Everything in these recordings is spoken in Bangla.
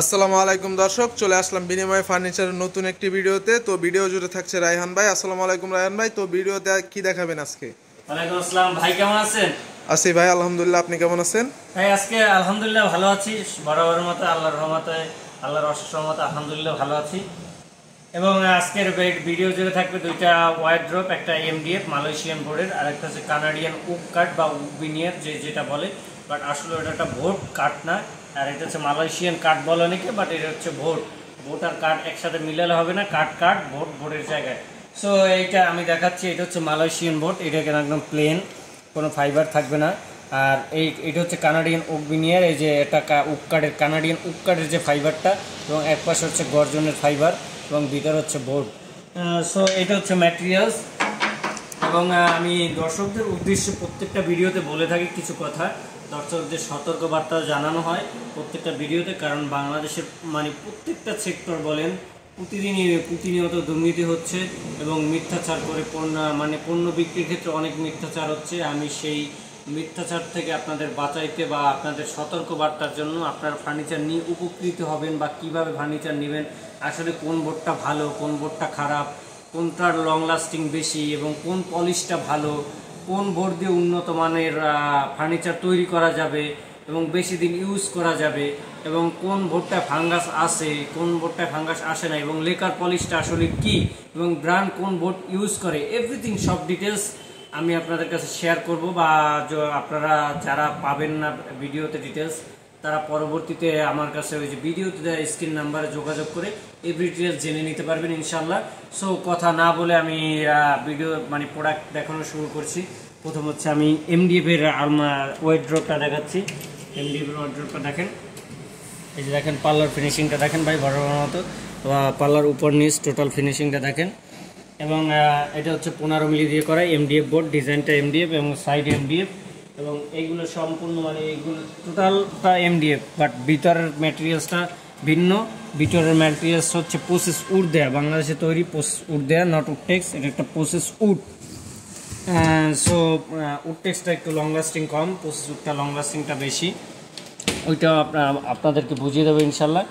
আসসালামু আলাইকুম দর্শক, চলে আসলাম বিনিময় ফার্নিচারের নতুন একটি ভিডিওতে। তো ভিডিও জুড়ে থাকছে রায়হান ভাই। আসসালামু আলাইকুম রায়হান ভাই, তো ভিডিওতে কি দেখাবেন আজকে? ওয়ালাইকুম আসসালাম ভাই, কেমন আছেন? আছি ভাই, আলহামদুলিল্লাহ। আপনি কেমন আছেন? ভাই আজকে আলহামদুলিল্লাহ ভালো আছি, বরাবরের মতো আল্লাহর রহমতে, আল্লাহর অশেষ রহমতে আলহামদুলিল্লাহ ভালো আছি। এবং আজকের ভিডিও জুড়ে থাকবে দুইটা ওয়ার্ড্রপ, একটা এমডিএফ মালয়েশিয়ান বোর্ডের, আর একটা হচ্ছে কানাডিয়ান ওক কাঠ বা ওক বিনিয়ার যেটা বলে, বাট আসলে ওটা একটা বোর্ড কাঠ না। আর এটা হচ্ছে মালয়েশিয়ান কাঠ বলে অনেকে, বাট এটা হচ্ছে বোর্ড আর কাঠ একসাথে মিলালে হবে না, কাঠ বোর্ডের জায়গায়। সো এইটা আমি দেখাচ্ছি, এটা হচ্ছে মালয়েশিয়ান বোর্ড, এটা কেন একদম প্লেন, কোনো ফাইবার থাকবে না। আর এটা হচ্ছে কানাডিয়ান ওক বিনিয়ার, এই যে এটা ওক কাঠের, কানাডিয়ান ওক কাঠের যে ফাইবারটা, এবং এক পাশে হচ্ছে গর্জনের ফাইবার, এবং ভিতরে হচ্ছে বোর্ড। সো এটা হচ্ছে ম্যাটেরিয়ালস। এবং আমি দর্শকদের উদ্দেশ্যে প্রত্যেকটা ভিডিওতে বলে থাকি কিছু কথা, দর্শকদের সতর্কবার্তা জানানো হয় প্রত্যেকটা ভিডিওতে, কারণ বাংলাদেশের মানে প্রত্যেকটা সেক্টর বলেন প্রতিনিয়ত দুর্নীতি হচ্ছে এবং মিথ্যাচার করে পণ্য বিক্রির ক্ষেত্রে অনেক মিথ্যাচার হচ্ছে। আমি সেই মিথ্যাচার থেকে আপনাদের বাঁচাইতে বা আপনাদের সতর্কবার্তার জন্য আপনারা ফার্নিচার নিয়ে উপকৃত হবেন, বা কিভাবে ফার্নিচার নেবেন, আসলে কোন বোর্ডটা ভালো, কোন বোর্ডটা খারাপ, কোনটার লং লাস্টিং বেশি, এবং কোন পলিশটা ভালো, কোন বোর্ড দিয়ে উন্নত মানের ফার্নিচার তৈরি করা যাবে এবং বেশি দিন ইউজ করা যাবে, এবং কোন বোর্ডটা ফাঙ্গাস আসে, কোন বোর্ডটায় ফাঙ্গাস আসে না, এবং লেকার পলিশটা আসলে কি, এবং ব্র্যান্ড কোন বোর্ড ইউজ করে, এভরিথিং সব ডিটেলস আমি আপনাদের কাছে শেয়ার করব। বা আপনারা যারা পাবেন না ভিডিওতে ডিটেলস, তারা পরবর্তীতে আমার কাছে ওই যে ভিডিওতে দেওয়া স্ক্রিন নাম্বারে যোগাযোগ করে এভরি ডিটেলস জেনে নিতে পারবেন ইনশাল্লাহ। সো কথা না বলে আমি ভিডিও প্রোডাক্ট দেখানো শুরু করছি। প্রথম হচ্ছে আমি এমডিএফের ওয়ার্ড্রপটা দেখাচ্ছি। এমডিএফের ওয়ার্ড্রপটা দেখেন, এই যে দেখেন পার্লার ফিনিশিংটা দেখেন ভাই, বড় মতো পার্লার উপর নিচ টোটাল ফিনিশিংটা দেখেন। এবং এটা হচ্ছে 15 মিলি দিয়ে করা এমডিএফ বোর্ড, ডিজাইনটা এমডিএফ এবং সাইড এমডিএফ, এবং এইগুলো সম্পূর্ণ এইগুলো টোটালটা এমডিএফ, বাট ভিতরের ম্যাটেরিয়ালসটা ভিন্ন। ভিতরের ম্যাটেরিয়ালস হচ্ছে প্রসেস উড দেয়া, বাংলাদেশে তৈরি প্রসেস উড দেয়া, নট উডটেক্স, এটা একটা প্রসেস উড। সো উডটেক্সটা একটু লং লাস্টিং কম, প্রসেস উডটা লং লাস্টিংটা বেশি, ওইটা আপনাদেরকে বুঝিয়ে দেবো ইনশাল্লাহ।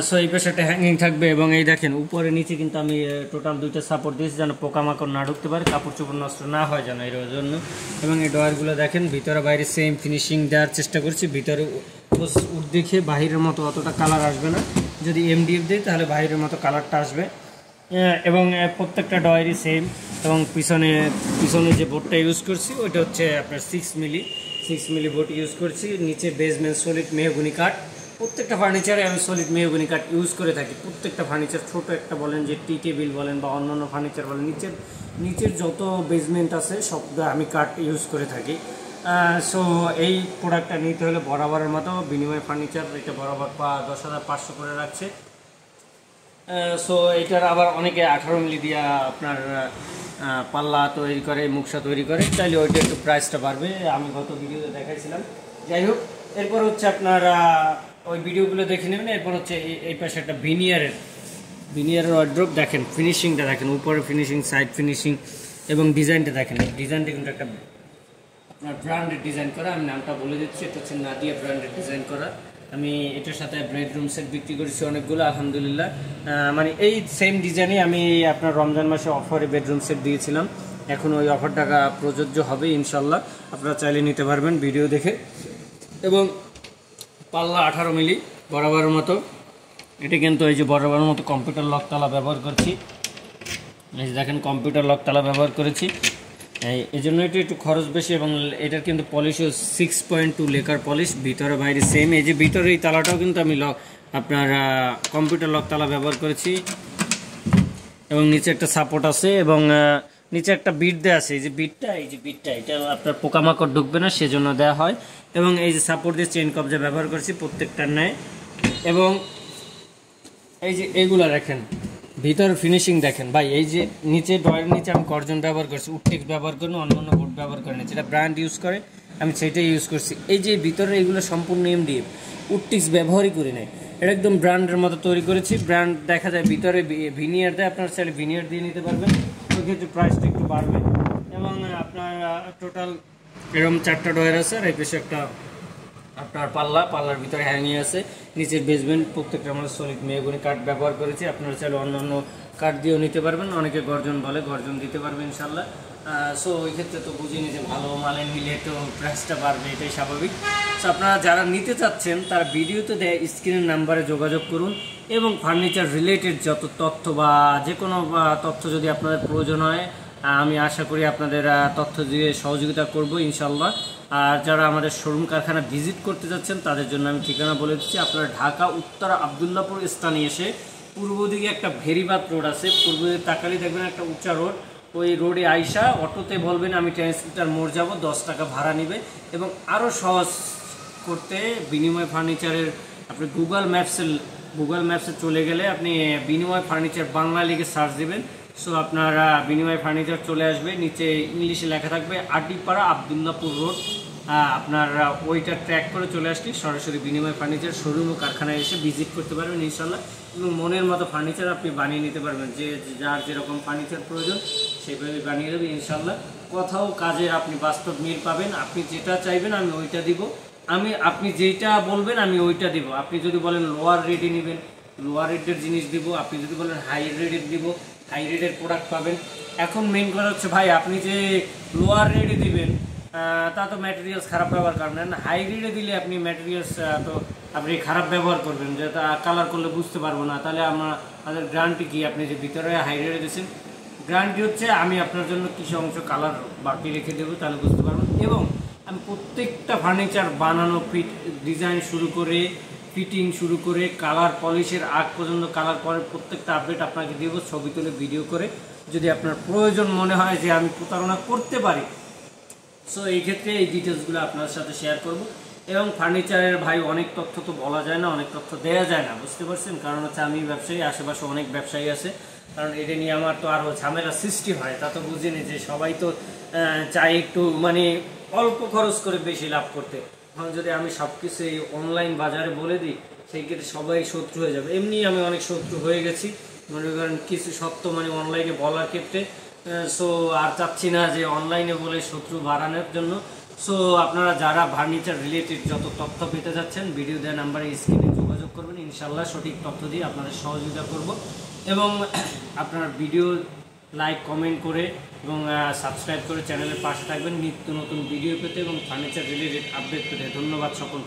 সো এই পাশে একটা হ্যাঙ্গিং থাকবে, এবং এই দেখেন উপরে নিচে কিন্তু আমি টোটাল দুইটা সাপোর্ট দিয়েছি যেন পোকামাকড় না ঢুকতে পারে, কাপড় চোপড় নষ্ট না হয় যেন, এর জন্য। এবং এই ডয়ারগুলো দেখেন ভিতরে বাইরে সেম ফিনিশিং দেওয়ার চেষ্টা করছি। ভিতরে উড দেখে বাহিরের মতো অতটা কালার আসবে না, যদি এমডিএফ দিই তাহলে বাহিরের মতো কালারটা আসবে। এবং প্রত্যেকটা ডয়ারই সেম। এবং পিছনে যে বোর্ডটা ইউজ করছি ওইটা হচ্ছে আপনার 6 মিলি বোর্ড ইউজ করছি। নিচে বেসমেন্ট সলিড মেহগনি কাঠ, প্রত্যেকটা ফার্নিচারে আমি সলিড মেহগনি কাঠ ইউজ করে থাকি। প্রত্যেকটা ফার্নিচার, ছোট একটা বলেন যে টি টেবিল বলেন বা অন্যান্য ফার্নিচার বলেন, নিচের যত বেসমেন্ট আছে সব আমি কাঠ ইউজ করে থাকি। সো এই প্রোডাক্টটা নিতে হলে বরাবরের মতো বিনিময় ফার্নিচার এটা বরাবর 10,500 করে রাখছে। সো এইটার আবার অনেকে 18 মিলি দিয়ে আপনার পাল্লা তৈরি করে, মুখসা তৈরি করে, চাইলে ওইটা একটু প্রাইসটা বাড়বে, আমি গত ভিডিওতে দেখাইছিলাম। যাই হোক, এরপর হচ্ছে আপনার ওই ভিডিওগুলো দেখে নেবেন। এরপর হচ্ছে এই পাশে একটা ভিনিয়ারের ওয়ার্ড্রপ দেখেন, ফিনিশিংটা দেখেন, উপরে ফিনিশিং, সাইড ফিনিশিং, এবং ডিজাইনটা দেখেন। ডিজাইনটা কিন্তু একটা আপনার ব্র্যান্ডেড ডিজাইন করা, আমি নামটা বলে দিচ্ছি, এটা হচ্ছে নাদিয়া ব্র্যান্ডেড ডিজাইন করা। আমি এটার সাথে বেডরুম সেট বিক্রি করেছি অনেকগুলো আলহামদুলিল্লাহ। এই সেম ডিজাইনে আমি আপনার রমজান মাসে অফারে বেডরুম সেট দিয়েছিলাম, এখন ওই অফারটা প্রযোজ্য হবে ইনশাল্লাহ, আপনারা চাইলে নিতে পারবেন ভিডিও দেখে। এবং পাল্লা 18 মিলি বরাবরের মতো, এটা কিন্তু এই যে বরাবরের মতো কম্পিউটার লকতালা ব্যবহার করছি, এই যে দেখেন কম্পিউটার লকতালা ব্যবহার করেছি, এই জন্য এটা একটু খরচ বেশি। এবং এটার কিন্তু পলিশও 6.2 লেকার পলিশ, ভিতরে বাইরে সেম। এই যে ভিতরে এই তালাটাও কিন্তু আমি আপনার কম্পিউটার লক তালা ব্যবহার করেছি। এবং নিচে একটা সাপোর্ট আছে, এবং নিচে একটা বিট দেওয়া আছে, এই যে বিটটা এটা আপনার পোকামাকড় ঢুকবে না সেজন্য দেওয়া হয়। এবং এই যে সাপোর্ট দিয়ে চেইন কবজা ব্যবহার করছি প্রত্যেকটার ন্যায়। এবং এই যে এইগুলো দেখেন, ভিতর ফিনিশিং দেখেন ভাই, এই যে নিচে ডয়ের নিচে আমি গর্জন ব্যবহার করছি, উডটেক্স ব্যবহার করি, অন্য বোর্ড ব্যবহার করি না, যেটা ব্র্যান্ড ইউজ করে আমি সেটাই ইউজ করছি। এই যে ভিতরে এগুলো সম্পূর্ণ এমডিএফ, উডটেক্স ব্যবহারই করি নাই, এটা একদম ব্র্যান্ডের মতো তৈরি করেছি। ব্র্যান্ড দেখা যায় ভিতরে ভিনিয়ার দেয়, আপনার চাইলে ভিনিয়ার দিয়ে নিতে পারবেন, ওই ক্ষেত্রে প্রাইসটা একটু বাড়বে। এবং আপনার টোটাল এরকম 4টা ডয়ার আছে, আর এই পেশে একটা আপনার পাল্লার ভিতরে হ্যাঙ্গিং আছে, নিচের বেসমেন্ট প্রত্যেকটা আমরা সলিড মেহগনি কাঠ ব্যবহার করেছি। আপনারা চাইলে অন্যান্য কাঠ দিয়েও নিতে পারবেন, অনেকে গর্জন বলে, গর্জন দিতে পারবেন ইনশাল্লাহ। সো ওই ক্ষেত্রে তো বুঝিনি যে ভালো মালে নিলে তো প্রাইসটা বাড়বে, এটাই স্বাভাবিক। সো আপনারা যারা নিতে চাচ্ছেন তারা ভিডিওতে দেয় স্ক্রিনের নাম্বারে যোগাযোগ করুন এবং ফার্নিচার রিলেটেড যত তথ্য বা যে কোনো তথ্য যদি আপনাদের প্রয়োজন হয় আমি আশা করি আপনাদের তথ্য দিয়ে সহযোগিতা করব ইনশাল্লাহ। আর যারা আমাদের শোরুম কারখানা ভিজিট করতে যাচ্ছেন তাদের জন্য আমি ঠিকানা বলে দিচ্ছি। আপনারা ঢাকা উত্তর আবদুল্লাপুর স্থানে এসে পূর্ব দিকে একটা ভেরিবাদ রোড আছে, পূর্ব দিকে তাকালে দেখবেন একটা উঁচা রোড, ওই রোডে আইসা অটোতে বলবেন আমি ট্রান্সমিটার মোড় যাব, 10 টাকা ভাড়া নেবে। এবং আরও সহজ করতে বিনিময় ফার্নিচারের আপনি গুগল ম্যাপসে চলে গেলে আপনি বিনিময় ফার্নিচার বাংলা লিখে সার্চ দেবেন। সো আপনারা বিনিময় ফার্নিচার চলে আসবে, নিচে ইংলিশে লেখা থাকবে আটিপাড়া আবদুল্লাপুর রোড। আপনারা ওইটা ট্র্যাক করে চলে আসলে সরাসরি বিনিময় ফার্নিচার শোরুম ও কারখানায় এসে ভিজিট করতে পারবেন ইনশাল্লাহ। এবং মনের মতো ফার্নিচার আপনি বানিয়ে নিতে পারবেন, যে যার যেরকম ফার্নিচার প্রয়োজন সেভাবে বানিয়ে দেবে ইনশাল্লাহ। কথাও কাজের আপনি বাস্তব মিল পাবেন। আপনি যেটা চাইবেন আমি ওইটা দিব, আপনি যেটা বলবেন আমি ওইটা দিব। আপনি যদি বলেন লোয়ার রেটে নেবেন, লোয়ার রেটের জিনিস দিব। আপনি যদি বলেন হাই রেটের দিব, হাই রেটের প্রোডাক্ট পাবেন। এখন মেইন কথা হচ্ছে ভাই, আপনি যে লোয়ার রেটে দিবেন তা তো ম্যাটেরিয়ালস খারাপ ব্যবহার করবেন। হাই রেটে দিলে আপনি ম্যাটেরিয়ালস তো আপনি খারাপ ব্যবহার করবেন, যেটা কালার করলে বুঝতে পারবো না। তাহলে আমাদের গ্যারান্টি কি? আপনি যে ভিতরে হাই রেটে দিয়েছেন, গ্যারান্টি হচ্ছে আমি আপনার জন্য কিছু অংশ কালার বাকি রেখে দেবো, তাহলে বুঝতে পারবেন। এবং আমি প্রত্যেকটা ফার্নিচার বানানো, ডিজাইন শুরু করে, ফিটিং শুরু করে, কালার পলিশের আগ পর্যন্ত, কালার পরে প্রত্যেকটা আপডেট আপনাকে দেব, ছবি তুলে ভিডিও করে। যদি আপনার প্রয়োজন মনে হয় যে আমি প্রতারণা করতে পারি, সো এই ক্ষেত্রে এই ডিটেলসগুলো আপনার সাথে শেয়ার করব। এবং ফার্নিচারের ভাই অনেক তথ্য তো বলা যায় না, অনেক তথ্য দেওয়া যায় না, বুঝতে পারছেন? কারণ হচ্ছে আমি ব্যবসায়ী, আশেপাশে অনেক ব্যবসায়ী আছে, কারণ এটা নিয়ে আমার তো আরও ঝামেলা সৃষ্টি হয়। তা তো বুঝিনি যে সবাই তো চাই একটু মানে অল্প খরচ করে বেশি লাভ করতে। এখন যদি আমি সব কিছু এই অনলাইন বাজারে বলে দিই, সেই ক্ষেত্রে সবাই শত্রু হয়ে যাবে। এমনি আমি অনেক শত্রু হয়ে গেছি, মনে করেন কিছু সত্য মানে অনলাইনে বলার ক্ষেত্রে। সো আর চাচ্ছি না যে অনলাইনে বলে শত্রু বাড়ানোর জন্য। সো আপনারা যারা ফার্নিচার রিলেটেড যত তথ্য পেতে যাচ্ছেন, ভিডিও দেওয়া নাম্বারে স্ক্রিনে যোগাযোগ করবেন, ইনশাল্লাহ সঠিক তথ্য দিয়ে আপনাদের সহযোগিতা করব। এবং আপনারা ভিডিও লাইক, কমেন্ট করে এবং সাবস্ক্রাইব করে চ্যানেলের পাশে থাকবেন নিত্য নতুন ভিডিও পেতে এবং ফার্নিচার রিলেটেড আপডেট পেতে। ধন্যবাদ সকলকে।